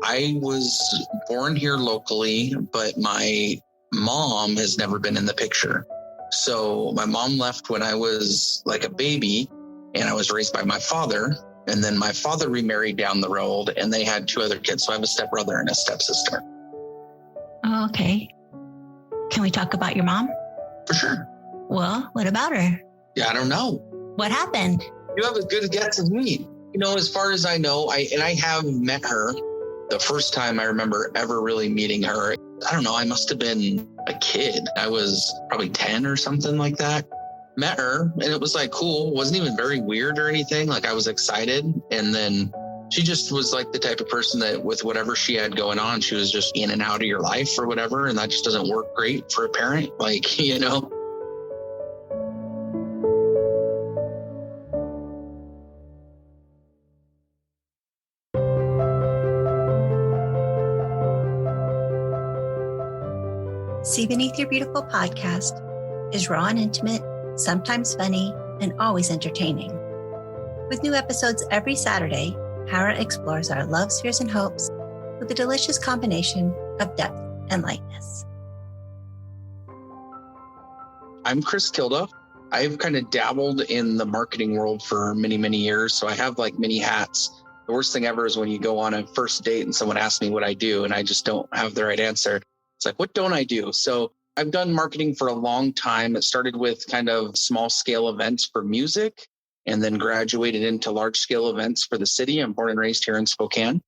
I was born here locally, but my mom has never been in the picture. So my mom left when I was like a baby, and I was raised by my father. And then my father remarried down the road, and they had 2 other kids. So I have a stepbrother and a stepsister. Oh, okay. Can we talk about your mom? For sure. Well, what about her? Yeah, I don't know. What happened? You have as good a guess as me. As far as I know, I have met her. The first time I remember ever really meeting her, I don't know, I must have been a kid. I was probably 10 or something like that. Met her, and it was like cool. Wasn't even very weird or anything. Like I was excited. And then she just was like the type of person that with whatever she had going on, she was just in and out of your life or whatever. And that just doesn't work great for a parent. Like, See Beneath Your Beautiful podcast is raw and intimate, sometimes funny, and always entertaining. With new episodes every Saturday, Hara explores our loves, fears, and hopes with a delicious combination of depth and lightness. I'm Kris Kilduff. I've kind of dabbled in the marketing world for many, many years. So I have like many hats. The worst thing ever is when you go on a first date and someone asks me what I do and I just don't have the right answer. It's like, what don't I do? So I've done marketing for a long time. It started with kind of small scale events for music and then graduated into large scale events for the city. I'm born and raised here in Spokane.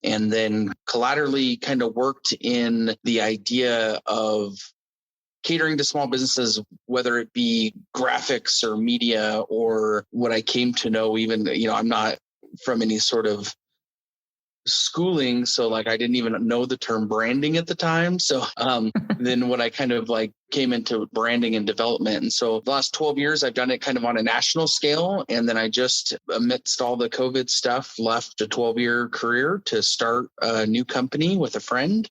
And then collaterally kind of worked in the idea of catering to small businesses, whether it be graphics or media or what I came to know, even, I'm not from any sort of schooling. So like, I didn't even know the term branding at the time. So then when I kind of like came into branding and development. And so the last 12 years, I've done it kind of on a national scale. And then I just, amidst all the COVID stuff, left a 12-year career to start a new company with a friend.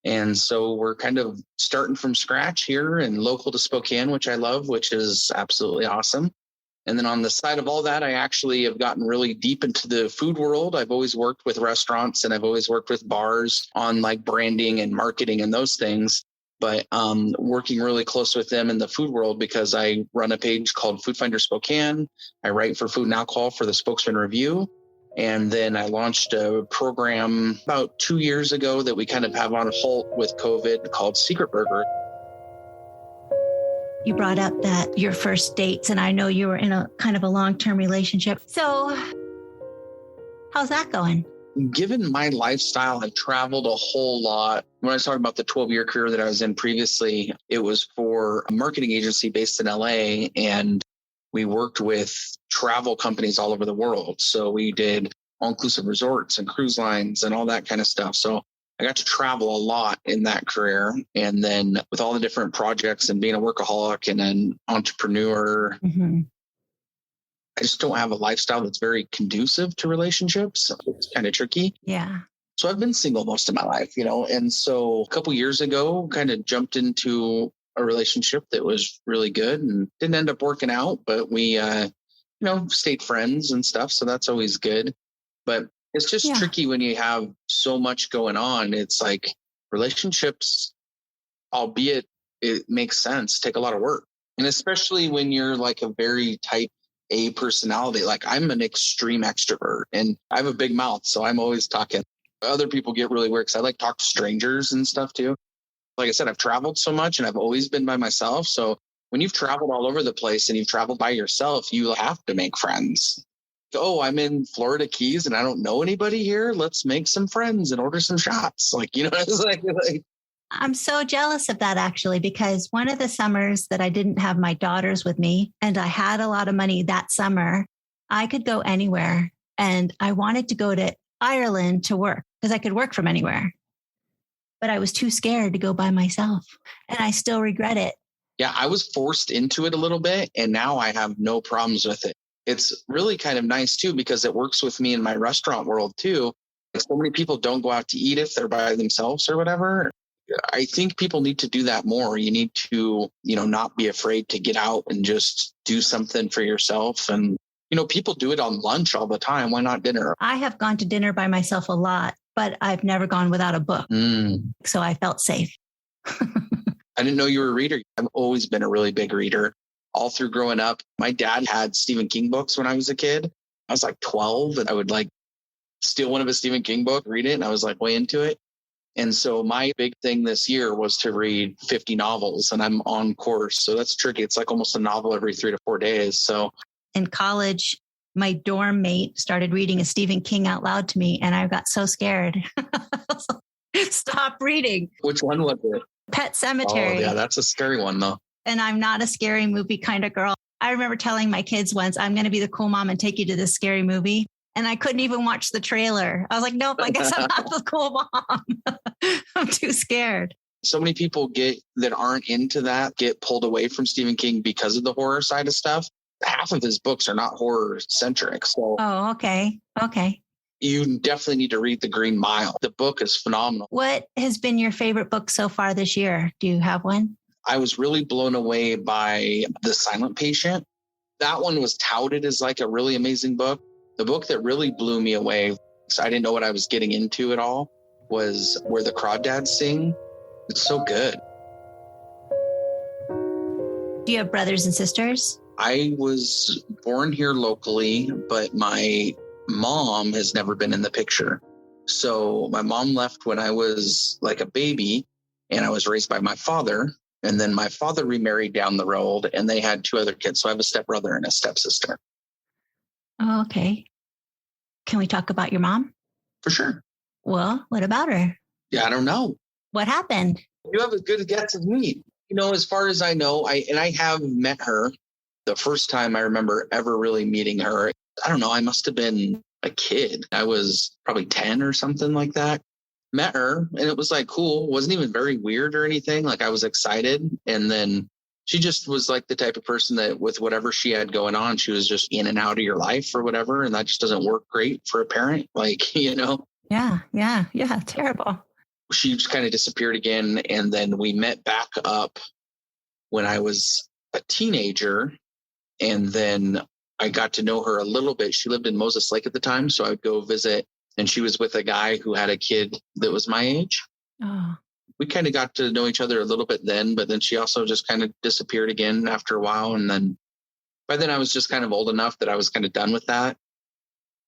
And so we're kind of starting from scratch here and local to Spokane, which I love, which is absolutely awesome. And then on the side of all that, I actually have gotten really deep into the food world. I've always worked with restaurants and I've always worked with bars on like branding and marketing and those things. But working really close with them in the food world because I run a page called Food Finder Spokane. I write for Food and Alcohol for the Spokesman Review. And then I launched a program about 2 years ago that we kind of have on hold with COVID called Secret Burger. You brought up that your first dates, and I know you were in a kind of a long-term relationship. So how's that going? Given my lifestyle, I've traveled a whole lot. When I was talking about the 12-year career that I was in previously, it was for a marketing agency based in LA, and we worked with travel companies all over the world. So we did all-inclusive resorts and cruise lines and all that kind of stuff. So I got to travel a lot in that career. And then with all the different projects and being a workaholic and an entrepreneur, I just don't have a lifestyle that's very conducive to relationships. It's kind of tricky. Yeah. So I've been single most of my life, and so a couple years ago, kind of jumped into a relationship that was really good and didn't end up working out, but we, stayed friends and stuff. So that's always good. But it's just tricky when you have so much going on. It's like relationships, albeit it makes sense, take a lot of work. And especially when you're like a very type A personality, like I'm an extreme extrovert and I have a big mouth. So I'm always talking. Other people get really weird because I like talk to strangers and stuff too. Like I said, I've traveled so much and I've always been by myself. So when you've traveled all over the place and you've traveled by yourself, you have to make friends. Oh, I'm in Florida Keys and I don't know anybody here. Let's make some friends and order some shots. It's like I'm so jealous of that actually, because one of the summers that I didn't have my daughters with me and I had a lot of money that summer, I could go anywhere. And I wanted to go to Ireland to work because I could work from anywhere. But I was too scared to go by myself. And I still regret it. Yeah, I was forced into it a little bit and now I have no problems with it. It's really kind of nice too, because it works with me in my restaurant world too. Like so many people don't go out to eat if they're by themselves or whatever. I think people need to do that more. You need to, not be afraid to get out and just do something for yourself. And, people do it on lunch all the time. Why not dinner? I have gone to dinner by myself a lot. but I've never gone without a book. So I felt safe. I didn't know you were a reader. I've always been a really big reader all through growing up. My dad had Stephen King books when I was a kid. I was like 12 and I would like steal one of his Stephen King book, read it. And I was like way into it. And so my big thing this year was to read 50 novels and I'm on course. So that's tricky. It's like almost a novel every 3 to 4 days. So in college, my dorm mate started reading a Stephen King out loud to me and I got so scared. Stop reading. Which one was it? Pet Sematary. Oh, yeah, that's a scary one though. And I'm not a scary movie kind of girl. I remember telling my kids once, I'm going to be the cool mom and take you to this scary movie. And I couldn't even watch the trailer. I was like, nope, I guess I'm not the cool mom. I'm too scared. So many people that aren't into that get pulled away from Stephen King because of the horror side of stuff. Half of his books are not horror centric. So oh, okay. Okay. You definitely need to read The Green Mile. The book is phenomenal. What has been your favorite book so far this year? Do you have one? I was really blown away by The Silent Patient. That one was touted as like a really amazing book. The book that really blew me away, so I didn't know what I was getting into at all, was Where the Crawdads Sing. It's so good. Do you have brothers and sisters? I was born here locally, but my mom has never been in the picture. So my mom left when I was like a baby and I was raised by my father. And then my father remarried down the road and they had 2 other kids. So I have a stepbrother and a stepsister. Oh, okay. Can we talk about your mom? For sure. Well, what about her? Yeah, I don't know. What happened? You have as good a guess as me. You know, as far as I know, I have met her. The first time I remember ever really meeting her, I don't know, I must have been a kid. I was probably 10 or something like that. Met her and it was like cool. Wasn't even very weird or anything. Like I was excited. And then she just was like the type of person that with whatever she had going on, she was just in and out of your life or whatever. And that just doesn't work great for a parent. Like, you know? Yeah. Terrible. She just kind of disappeared again. And then we met back up when I was a teenager. And then I got to know her a little bit. She lived in Moses Lake at the time. So I would go visit and she was with a guy who had a kid that was my age. Oh. We kind of got to know each other a little bit then, but then she also just kind of disappeared again after a while. And then by then I was just kind of old enough that I was kind of done with that.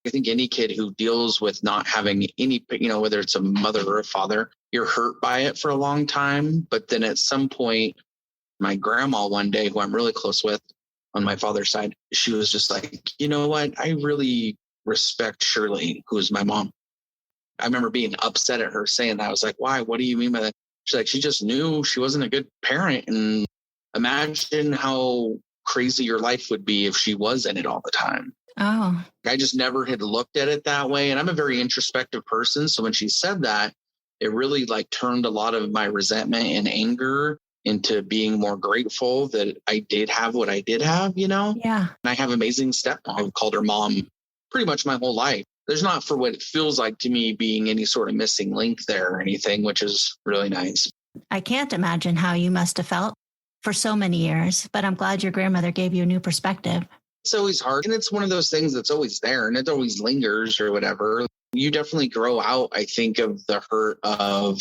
I think any kid who deals with not having any, you know, whether it's a mother or a father, you're hurt by it for a long time. But then at some point, my grandma one day, who I'm really close with on my father's side, she was just like, you know what? I really respect Shirley, who is my mom. I remember being upset at her saying that. I was like, why? What do you mean by that? She's like, she just knew she wasn't a good parent. And imagine how crazy your life would be if she was in it all the time. Oh. I just never had looked at it that way. And I'm a very introspective person. So when she said that, it really like turned a lot of my resentment and anger into being more grateful that I did have what I did have, you know? Yeah. And I have amazing stepmom. I've called her mom pretty much my whole life. There's not, for what it feels like to me, being any sort of missing link there or anything, which is really nice. I can't imagine how you must have felt for so many years, but I'm glad your grandmother gave you a new perspective. It's always hard. And it's one of those things that's always there and it always lingers or whatever. You definitely grow out, I think, of the hurt of,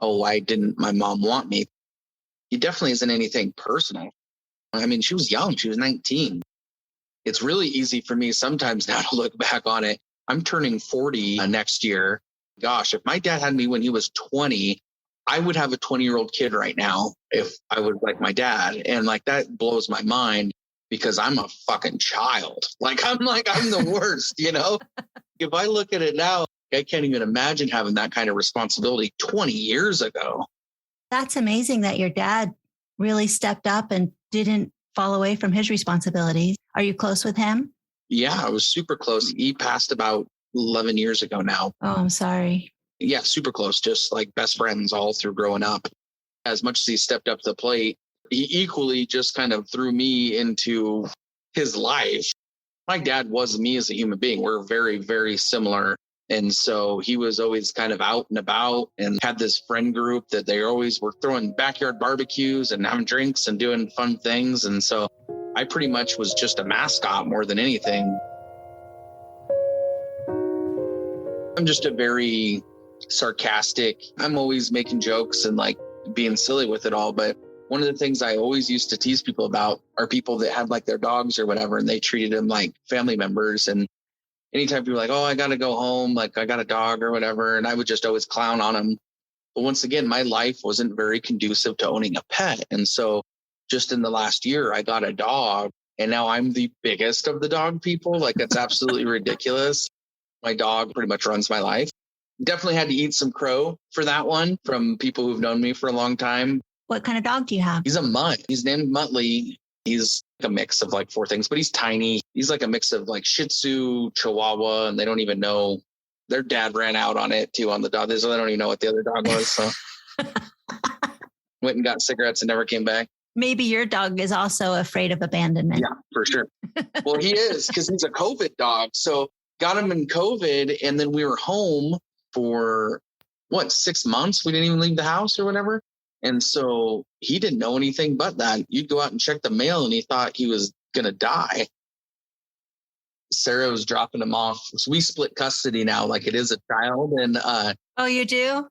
oh, why didn't my mom want me? It definitely isn't anything personal. I mean, she was young. She was 19. It's really easy for me sometimes now to look back on it. I'm turning 40 next year. Gosh, if my dad had me when he was 20, I would have a 20-year-old kid right now if I was like my dad. And like that blows my mind because I'm a fucking child. I'm the worst, you know? If I look at it now, I can't even imagine having that kind of responsibility 20 years ago. That's amazing that your dad really stepped up and didn't fall away from his responsibilities. Are you close with him? Yeah, I was super close. He passed about 11 years ago now. Oh, I'm sorry. Yeah, super close. Just like best friends all through growing up. As much as he stepped up to the plate, he equally just kind of threw me into his life. My dad was me as a human being. We're very, very similar. And so he was always kind of out and about and had this friend group that they always were throwing backyard barbecues and having drinks and doing fun things. And so I pretty much was just a mascot more than anything. I'm just a very sarcastic. I'm always making jokes and like being silly with it all. But one of the things I always used to tease people about are people that had like their dogs or whatever, and they treated them like family members. And anytime people were like, oh, I got to go home, like I got a dog or whatever. And I would just always clown on them. But once again, my life wasn't very conducive to owning a pet. And so just in the last year, I got a dog, and now I'm the biggest of the dog people. Like, that's absolutely ridiculous. My dog pretty much runs my life. Definitely had to eat some crow for that one from people who've known me for a long time. What kind of dog do you have? He's a mutt. He's named Muttley. He's a mix of like 4 things, but he's tiny. He's like a mix of like Shih Tzu, Chihuahua, and they don't even know. Their dad ran out on it too, on the dog. So they don't even know what the other dog was. So went and got cigarettes and never came back. Maybe your dog is also afraid of abandonment. Yeah, for sure. Well, he is, because he's a COVID dog. So got him in COVID, and then we were home for 6 months? We didn't even leave the house or whatever. And so he didn't know anything but that. You'd go out and check the mail and he thought he was going to die. Sarah was dropping him off. So we split custody now, like it is a child. And oh, you do?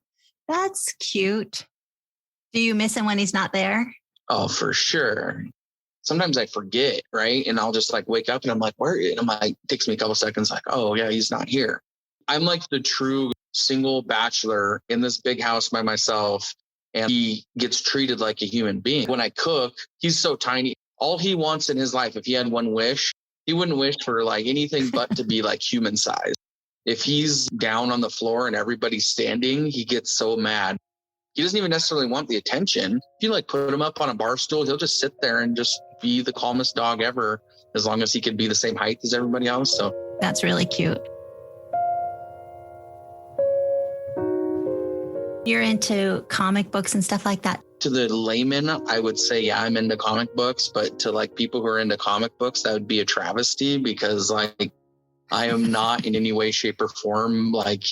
That's cute. Do you miss him when he's not there? Oh, for sure. Sometimes I forget, right? And I'll just like wake up and I'm like, where? And I'm like, it takes me a couple seconds, like, oh yeah, he's not here. I'm like the true single bachelor in this big house by myself, and he gets treated like a human being. When I cook, he's so tiny. All he wants in his life, if he had one wish, he wouldn't wish for like anything but to be like human size. If he's down on the floor and everybody's standing, he gets so mad. He doesn't even necessarily want the attention. If you like put him up on a bar stool, he'll just sit there and just be the calmest dog ever, as long as he can be the same height as everybody else. So that's really cute. You're into comic books and stuff like that. To the layman, I would say, yeah, I'm into comic books, but to like people who are into comic books, that would be a travesty, because like I am not in any way, shape or form like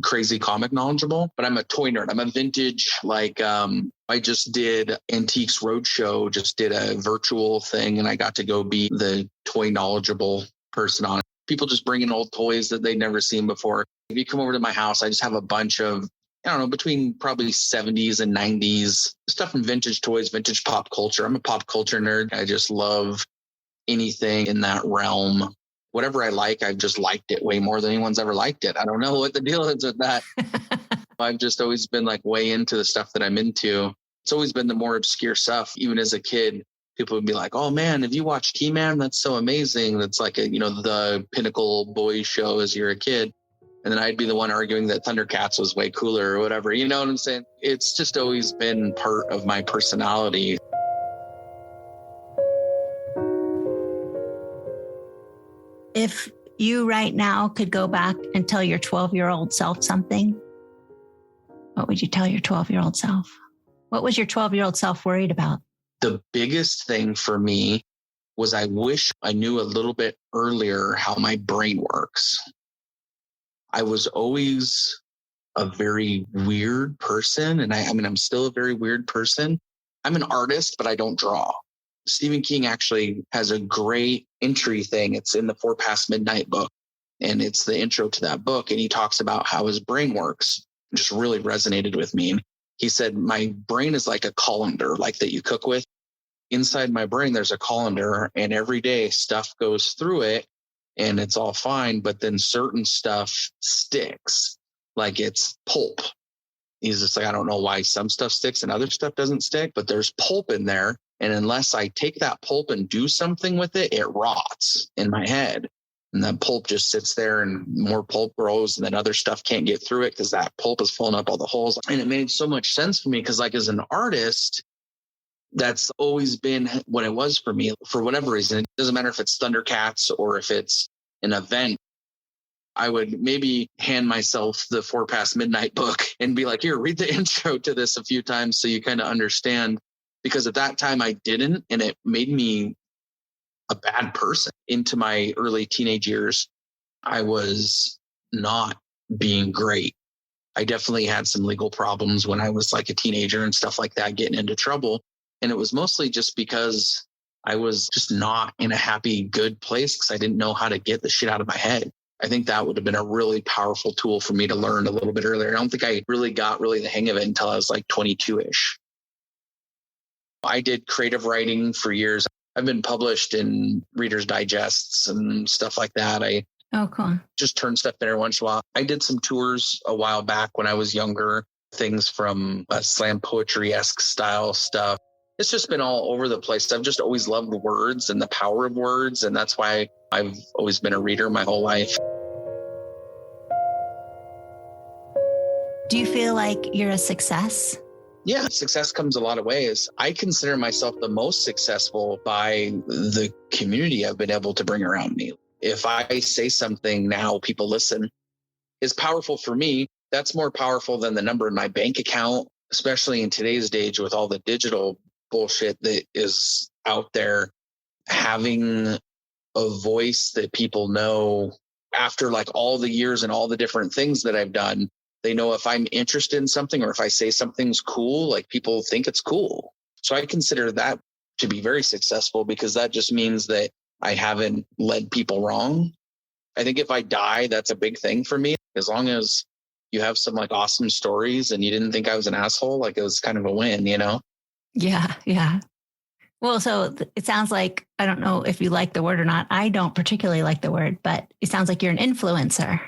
crazy comic knowledgeable, but I'm a toy nerd. I'm a vintage, like I just did Antiques Roadshow, just did a virtual thing, and I got to go be the toy knowledgeable person on it. People just bring in old toys that they'd never seen before. If you come over to my house, I just have a bunch of, I don't know, between probably 70s and 90s stuff from vintage toys, vintage pop culture. I'm a pop culture nerd. I just love anything in that realm. Whatever I like, I've just liked it way more than anyone's ever liked it. I don't know what the deal is with that. I've just always been like way into the stuff that I'm into. It's always been the more obscure stuff. Even as a kid, people would be like, oh man, have you watched He-Man? That's so amazing. That's like the pinnacle boy show as you're a kid. And then I'd be the one arguing that Thundercats was way cooler or whatever. You know what I'm saying? It's just always been part of my personality. If you right now could go back and tell your 12-year-old self something, what would you tell your 12-year-old self? What was your 12-year-old self worried about? The biggest thing for me was I wish I knew a little bit earlier how my brain works. I was always a very weird person. And I'm still a very weird person. I'm an artist, but I don't draw. Stephen King actually has a great entry thing. It's in the 4 Past Midnight book. And it's the intro to that book. And he talks about how his brain works. It just really resonated with me. He said, my brain is like a colander, like that you cook with. Inside my brain, there's a colander, and every day stuff goes through it and it's all fine. But then certain stuff sticks, like it's pulp. He's just like, I don't know why some stuff sticks and other stuff doesn't stick, but there's pulp in there. And unless I take that pulp and do something with it, it rots in my head. And that pulp just sits there and more pulp grows, and then other stuff can't get through it because that pulp is filling up all the holes. And it made so much sense for me because like as an artist, that's always been what it was for me for whatever reason. It doesn't matter if it's Thundercats or if it's an event. I would maybe hand myself the 4 Past Midnight book and be like, here, read the intro to this a few times so you kind of understand. Because at that time I didn't, and it made me a bad person. Into my early teenage years, I was not being great. I definitely had some legal problems when I was like a teenager and stuff like that, getting into trouble. And it was mostly just because I was just not in a happy, good place because I didn't know how to get the shit out of my head. I think that would have been a really powerful tool for me to learn a little bit earlier. I don't think I really got the hang of it until I was like 22-ish. I did creative writing for years. I've been published in Reader's Digests and stuff like that. Oh, cool. Just turn stuff in every once in a while. I did some tours a while back when I was younger, things from slam poetry-esque style stuff. It's just been all over the place. I've just always loved words and the power of words. And that's why I've always been a reader my whole life. Do you feel like you're a success? Yeah, success comes a lot of ways. I consider myself the most successful by the community I've been able to bring around me. If I say something now, people listen, is powerful for me. That's more powerful than the number in my bank account, especially in today's age with all the digital bullshit that is out there. Having a voice that people know after like all the years and all the different things that I've done, they know if I'm interested in something or if I say something's cool, like people think it's cool. So I consider that to be very successful because that just means that I haven't led people wrong. I think if I die, that's a big thing for me. As long as you have some like awesome stories and you didn't think I was an asshole, like it was kind of a win, you know? Yeah. Yeah. Well, so it sounds like, I don't know if you like the word or not. I don't particularly like the word, but it sounds like you're an influencer.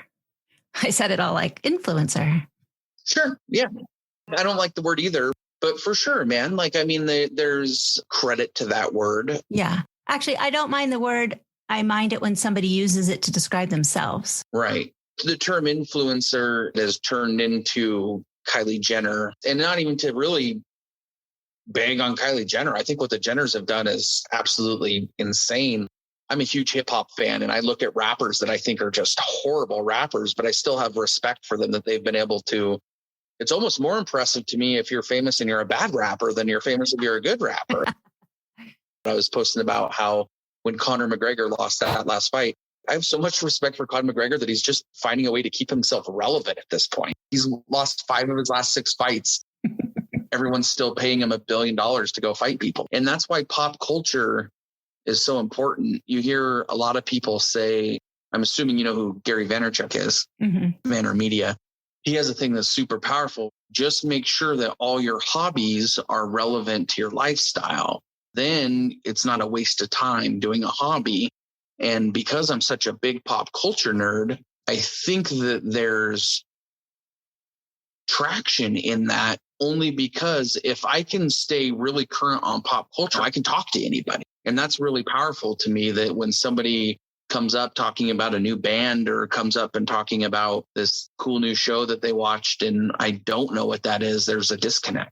I said it all like influencer. Sure. Yeah. I don't like the word either, but for sure, man. Like, I mean, there's credit to that word. Yeah. Actually, I don't mind the word. I mind it when somebody uses it to describe themselves. Right. The term influencer has turned into Kylie Jenner, and not even to really bang on Kylie Jenner. I think what the Jenners have done is absolutely insane. I'm a huge hip hop fan and I look at rappers that I think are just horrible rappers, but I still have respect for them that they've been able to. It's almost more impressive to me if you're famous and you're a bad rapper than you're famous if you're a good rapper. I was posting about how when Conor McGregor lost that last fight, I have so much respect for Conor McGregor that he's just finding a way to keep himself relevant at this point. He's lost 5 of his last 6 fights. Everyone's still paying him $1 billion to go fight people. And that's why pop culture is so important. You hear a lot of people say, I'm assuming you know who Gary Vaynerchuk is, VaynerMedia. He has a thing that's super powerful. Just make sure that all your hobbies are relevant to your lifestyle. Then it's not a waste of time doing a hobby. And because I'm such a big pop culture nerd, I think that there's traction in that only because if I can stay really current on pop culture, I can talk to anybody. And that's really powerful to me that when somebody comes up talking about a new band or comes up and talking about this cool new show that they watched and I don't know what that is, there's a disconnect.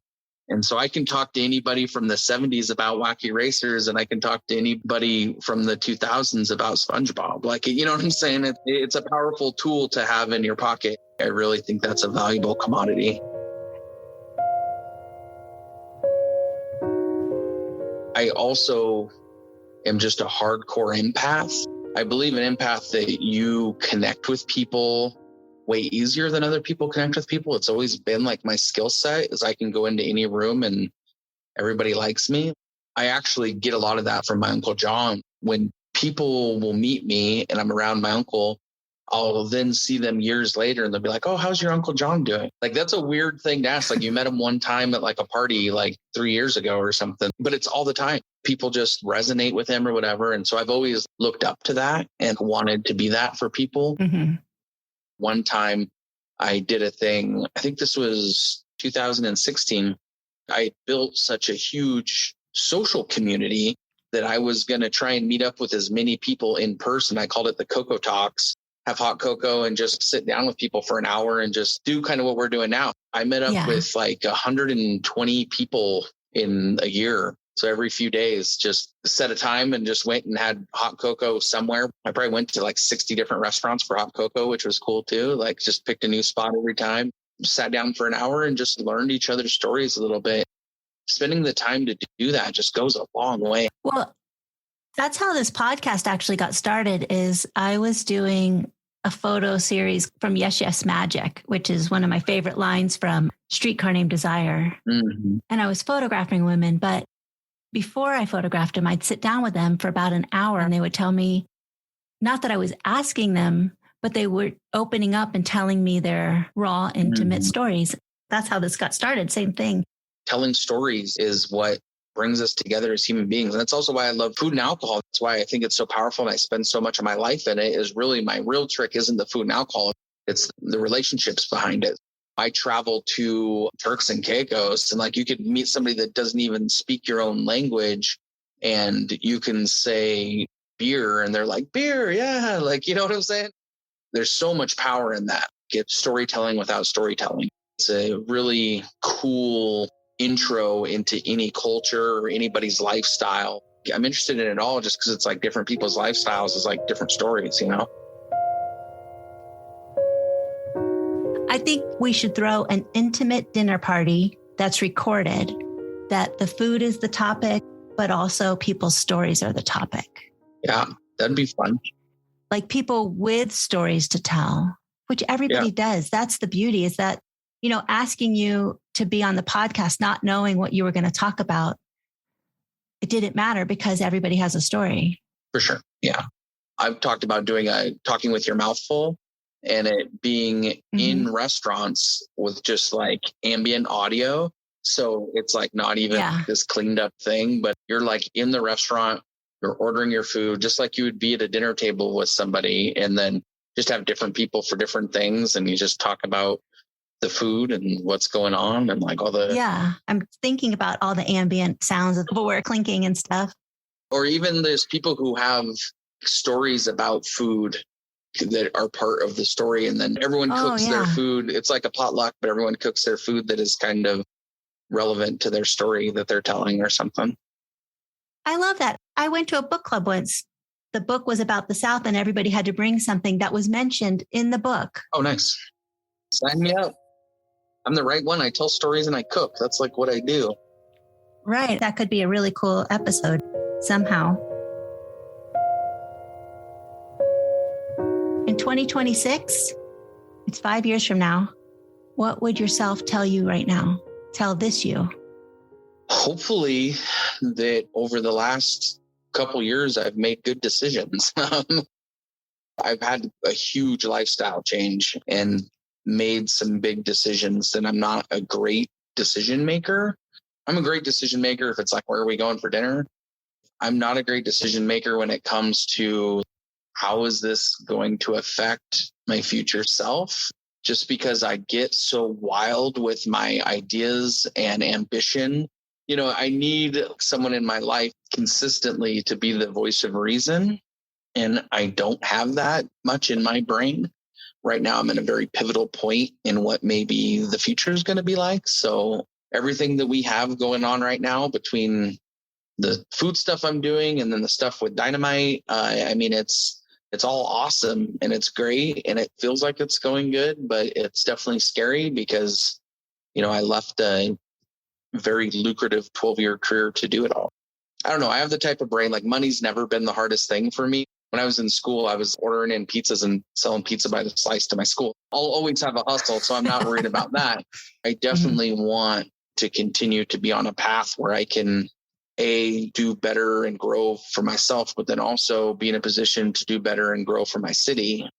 And so I can talk to anybody from the 70s about Wacky Racers and I can talk to anybody from the 2000s about SpongeBob. Like, you know what I'm saying? It's a powerful tool to have in your pocket. I really think that's a valuable commodity. I also am just a hardcore empath. I believe an empath that you connect with people way easier than other people connect with people. It's always been like my skill set is I can go into any room and everybody likes me. I actually get a lot of that from my Uncle John. When people will meet me and I'm around my uncle, I'll then see them years later and they'll be like, oh, how's your Uncle John doing? Like, that's a weird thing to ask. Like you met him one time at like a party like 3 years ago or something, but it's all the time. People just resonate with him or whatever. And so I've always looked up to that and wanted to be that for people. One time I did a thing, I think this was 2016. I built such a huge social community that I was going to try and meet up with as many people in person. I called it the Cocoa Talks, have hot cocoa and just sit down with people for an hour and just do kind of what we're doing now. I met up with like 120 people in a year. So every few days, just set a time and just went and had hot cocoa somewhere. I probably went to like 60 different restaurants for hot cocoa, which was cool too. Like just picked a new spot every time, sat down for an hour and just learned each other's stories a little bit. Spending the time to do that just goes a long way. Well, that's how this podcast actually got started is I was doing a photo series from Yes, Yes Magic, which is one of my favorite lines from Streetcar Named Desire. And I was photographing women, but before I photographed them, I'd sit down with them for about an hour and they would tell me, not that I was asking them, but they were opening up and telling me their raw, intimate stories. That's how this got started. Same thing. Telling stories is what brings us together as human beings. And that's also why I love food and alcohol. That's why I think it's so powerful. And I spend so much of my life in it. Is really my real trick isn't the food and alcohol. It's the relationships behind it. I travel to Turks and Caicos, and like you could meet somebody that doesn't even speak your own language, and you can say beer, and they're like, beer, yeah. Like, you know what I'm saying? There's so much power in that. Get storytelling without storytelling. It's a really cool intro into any culture or anybody's lifestyle. I'm interested in it all just because it's like different people's lifestyles is like different stories, you know? I think we should throw an intimate dinner party that's recorded, that the food is the topic, but also people's stories are the topic. Yeah, that'd be fun. Like people with stories to tell, which everybody does. That's the beauty is that, you know, asking you to be on the podcast, not knowing what you were going to talk about, it didn't matter because everybody has a story. For sure. Yeah. I've talked about doing a talking with your mouth full and it being in restaurants with just like ambient audio. So it's like not even this cleaned up thing, but you're like in the restaurant, you're ordering your food just like you would be at a dinner table with somebody and then just have different people for different things. And you just talk about the food and what's going on and like all the. Yeah. I'm thinking about all the ambient sounds of silverware clinking and stuff. Or even there's people who have stories about food that are part of the story. And then everyone cooks their food. It's like a potluck, but everyone cooks their food that is kind of relevant to their story that they're telling or something. I love that. I went to a book club once. The book was about the South and everybody had to bring something that was mentioned in the book. Oh, nice. Sign me up. I'm the right one. I tell stories and I cook. That's like what I do. Right. That could be a really cool episode somehow. In 2026, it's 5 years from now. What would yourself tell you right now? Tell this you. Hopefully that over the last couple years, I've made good decisions. I've had a huge lifestyle change and made some big decisions that I'm not a great decision maker. I'm a great decision maker if it's like, where are we going for dinner? I'm not a great decision maker when it comes to how is this going to affect my future self? Just because I get so wild with my ideas and ambition. You know, I need someone in my life consistently to be the voice of reason. And I don't have that much in my brain. Right now, I'm in a very pivotal point in what maybe the future is going to be like. So everything that we have going on right now between the food stuff I'm doing and then the stuff with Dynamite, I mean, it's all awesome and it's great and it feels like it's going good, but it's definitely scary because, you know, I left a very lucrative 12-year career to do it all. I don't know. I have the type of brain, like money's never been the hardest thing for me. When I was in school, I was ordering in pizzas and selling pizza by the slice to my school. I'll always have a hustle, so I'm not worried about that. I definitely want to continue to be on a path where I can, do better and grow for myself, but then also be in a position to do better and grow for my city.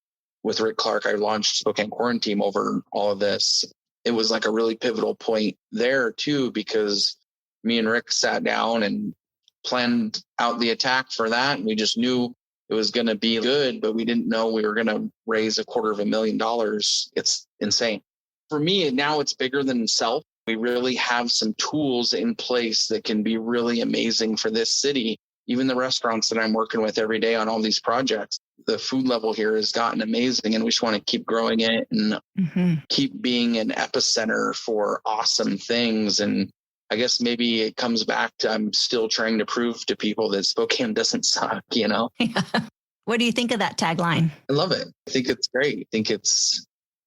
With Rick Clark, I launched Spokane Quarantine over all of this. It was like a really pivotal point there too, because me and Rick sat down and planned out the attack for that. And we just knew it was going to be good, but we didn't know we were going to raise $250,000. It's insane. For me, now it's bigger than self. We really have some tools in place that can be really amazing for this city. Even the restaurants that I'm working with every day on all these projects, the food level here has gotten amazing and we just want to keep growing it and keep being an epicenter for awesome things. And I guess maybe it comes back to I'm still trying to prove to people that Spokane doesn't suck, you know? Yeah. What do you think of that tagline? I love it. I think it's great. I think it's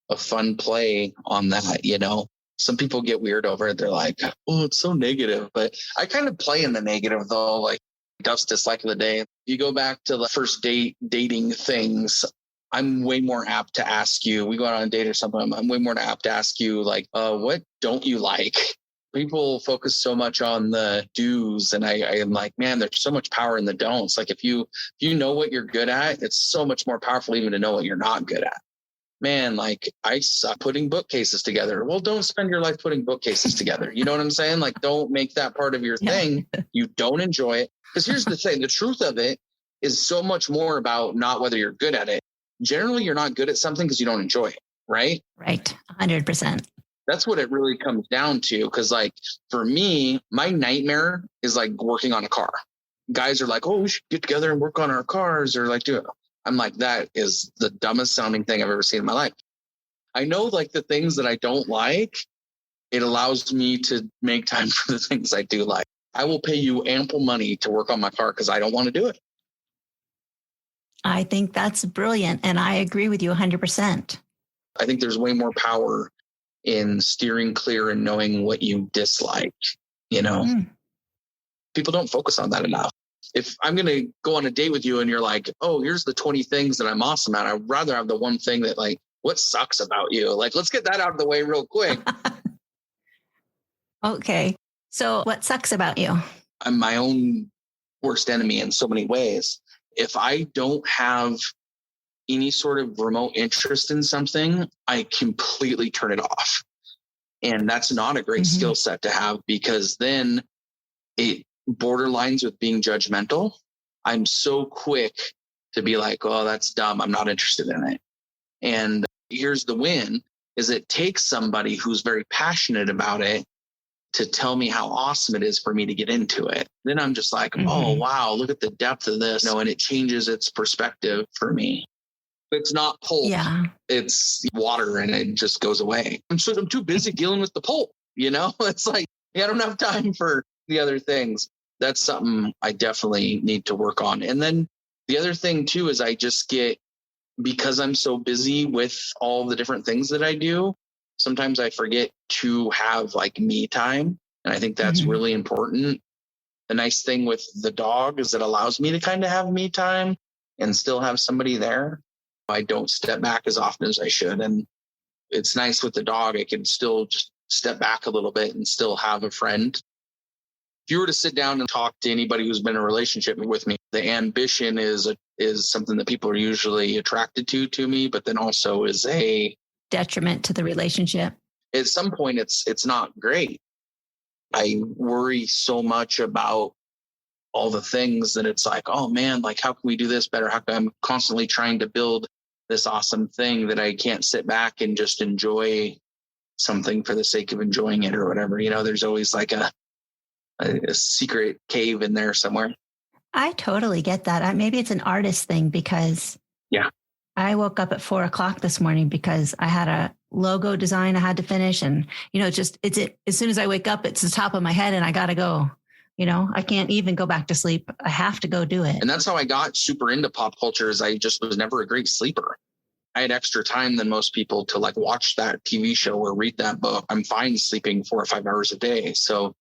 a fun play on that, you know? Some people get weird over it. They're like, oh, it's so negative. But I kind of play in the negative though, like Duff's dislike of the day. You go back to the first dating things. I'm way more apt to ask you, we go out on a date or something. I'm way more apt to ask you like, what don't you like? People focus so much on the do's, and I am like, man, there's so much power in the don'ts. Like if you know what you're good at, it's so much more powerful even to know what you're not good at. Man, like I suck putting bookcases together. Well, don't spend your life putting bookcases together. You know what I'm saying? Like, don't make that part of your thing. You don't enjoy it. Because here's the thing, the truth of it is so much more about not whether you're good at it. Generally, you're not good at something because you don't enjoy it, right? Right. 100%. That's what it really comes down to. Because like for me, my nightmare is like working on a car. Guys are like, oh, we should get together and work on our cars, or like do it. I'm like, that is the dumbest sounding thing I've ever seen in my life. I know like the things that I don't like, it allows me to make time for the things I do like. I will pay you ample money to work on my car because I don't want to do it. I think that's brilliant. And I agree with you 100%. I think there's way more power in steering clear and knowing what you dislike. People don't focus on that enough. If I'm going to go on a date with you and you're like, oh, here's the 20 things that I'm awesome at, I'd rather have the one thing that like, what sucks about you? Like, let's get that out of the way real quick. Okay. So what sucks about you? I'm my own worst enemy in so many ways. If I don't have any sort of remote interest in something, I completely turn it off. And that's not a great skill set to have, because then it borderlines with being judgmental. I'm so quick to be like, oh, that's dumb, I'm not interested in it. And here's the win, is it takes somebody who's very passionate about it to tell me how awesome it is for me to get into it. Then I'm just like, oh, wow, look at the depth of this. And it changes its perspective for me. It's not pulp. Yeah. It's water, and it just goes away. I'm too busy dealing with the pulp. It's like, I don't have time for the other things. That's something I definitely need to work on. And then the other thing too, is I just get, because I'm so busy with all the different things that I do, sometimes I forget to have like me time. And I think that's really important. The nice thing with the dog is it allows me to kind of have me time and still have somebody there. I don't step back as often as I should. And it's nice with the dog, I can still just step back a little bit and still have a friend. If you were to sit down and talk to anybody who's been in a relationship with me, the ambition is something that people are usually attracted to me, but then also is a detriment to the relationship. At some point, it's not great. I worry so much about all the things that it's like, oh man, like how can we do this better? How come I'm constantly trying to build this awesome thing that I can't sit back and just enjoy something for the sake of enjoying it or whatever? There's always like a secret cave in there somewhere. I totally get that. Maybe it's an artist thing, because I woke up at 4:00 this morning because I had a logo design I had to finish. And, it's as soon as I wake up, it's the top of my head and I got to go. I can't even go back to sleep. I have to go do it. And that's how I got super into pop culture, is I just was never a great sleeper. I had extra time than most people to like watch that TV show or read that book. I'm fine sleeping 4 or 5 hours a day. So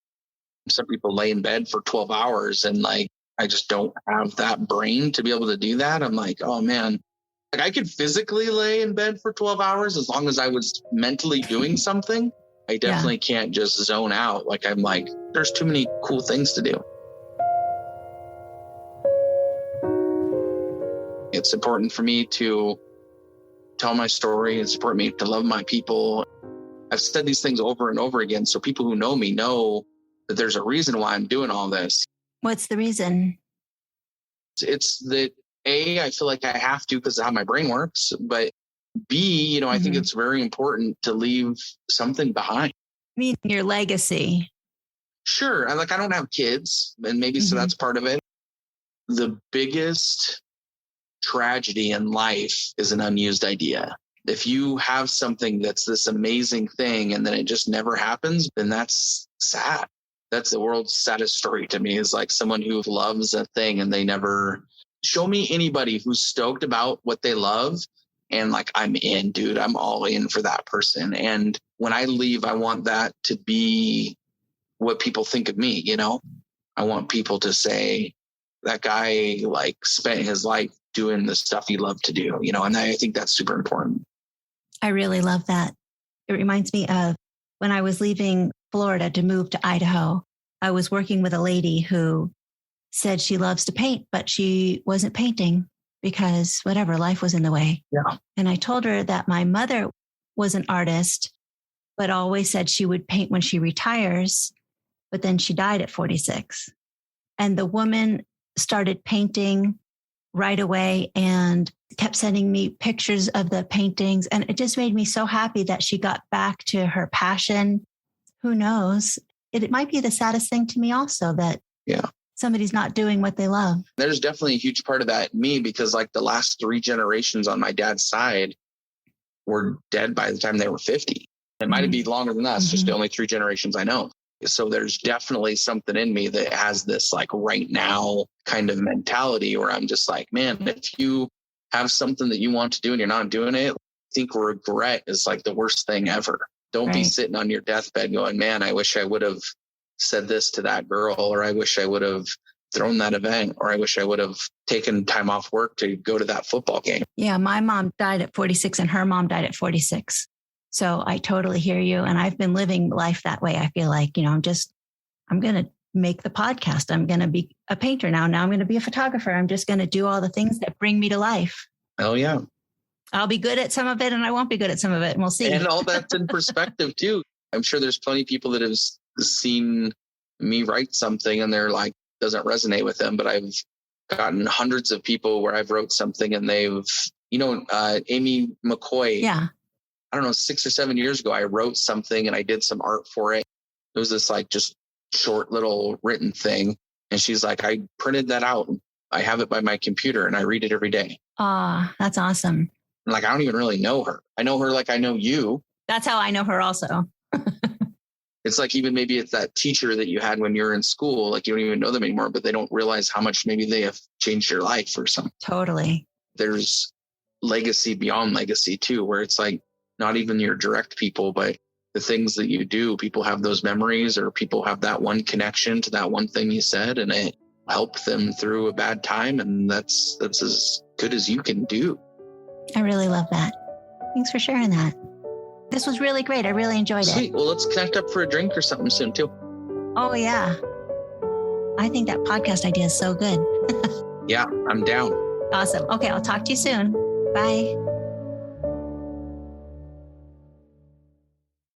some people lay in bed for 12 hours and like, I just don't have that brain to be able to do that. I'm like, oh man, like I could physically lay in bed for 12 hours as long as I was mentally doing something. I definitely can't just zone out. Like I'm like, there's too many cool things to do. It's important for me to tell my story. It's important for me to love my people. I've said these things over and over again, so people who know me know that there's a reason why I'm doing all this. What's the reason? It's that I feel like I have to because of how my brain works, but B, I think it's very important to leave something behind. I mean, your legacy. Sure. I don't have kids, and maybe so that's part of it. The biggest tragedy in life is an unused idea. If you have something that's this amazing thing and then it just never happens, then that's sad. That's the world's saddest story to me, is like someone who loves a thing and they never show me anybody who's stoked about what they love. And like, I'm in, dude, I'm all in for that person. And when I leave, I want that to be what people think of me. I want people to say that guy like spent his life doing the stuff he loved to do, and I think that's super important. I really love that. It reminds me of when I was leaving Florida to move to Idaho, I was working with a lady who said she loves to paint, but she wasn't painting because whatever, life was in the way. Yeah. And I told her that my mother was an artist, but always said she would paint when she retires. But then she died at 46. And the woman started painting right away and kept sending me pictures of the paintings. And it just made me so happy that she got back to her passion. Who knows? It might be the saddest thing to me also that somebody's not doing what they love. There's definitely a huge part of that in me because like the last 3 generations on my dad's side were dead by the time they were 50. It might be longer than that. It's just the only 3 generations I know. So there's definitely something in me that has this like right now kind of mentality where I'm just like, man, if you have something that you want to do and you're not doing it, I think regret is like the worst thing ever. Don't be sitting on your deathbed going, man, I wish I would have said this to that girl, or I wish I would have thrown that event, or I wish I would have taken time off work to go to that football game. Yeah, my mom died at 46 and her mom died at 46. So I totally hear you. And I've been living life that way. I feel like, I'm going to make the podcast. I'm going to be a painter now. Now I'm going to be a photographer. I'm just going to do all the things that bring me to life. Oh, yeah. I'll be good at some of it and I won't be good at some of it. And we'll see. And all that's in perspective too. I'm sure there's plenty of people that have seen me write something and they're like, doesn't resonate with them. But I've gotten hundreds of people where I've wrote something and they've, Amy McCoy. Yeah. I don't know, 6 or 7 years ago, I wrote something and I did some art for it. It was this like just short little written thing. And she's like, I printed that out. I have it by my computer and I read it every day. That's awesome. Like, I don't even really know her. I know her like I know you. That's how I know her also. It's like even maybe it's that teacher that you had when you were in school. Like you don't even know them anymore, but they don't realize how much maybe they have changed your life or something. Totally. There's legacy beyond legacy too, where it's like, not even your direct people, but the things that you do, people have those memories or people have that one connection to that one thing you said and it helped them through a bad time. And that's as good as you can do. I really love that. Thanks for sharing that. This was really great. I really enjoyed it. Sweet. Well, let's connect up for a drink or something soon too. Oh yeah. I think that podcast idea is so good. Yeah, I'm down. Awesome. Okay. I'll talk to you soon. Bye.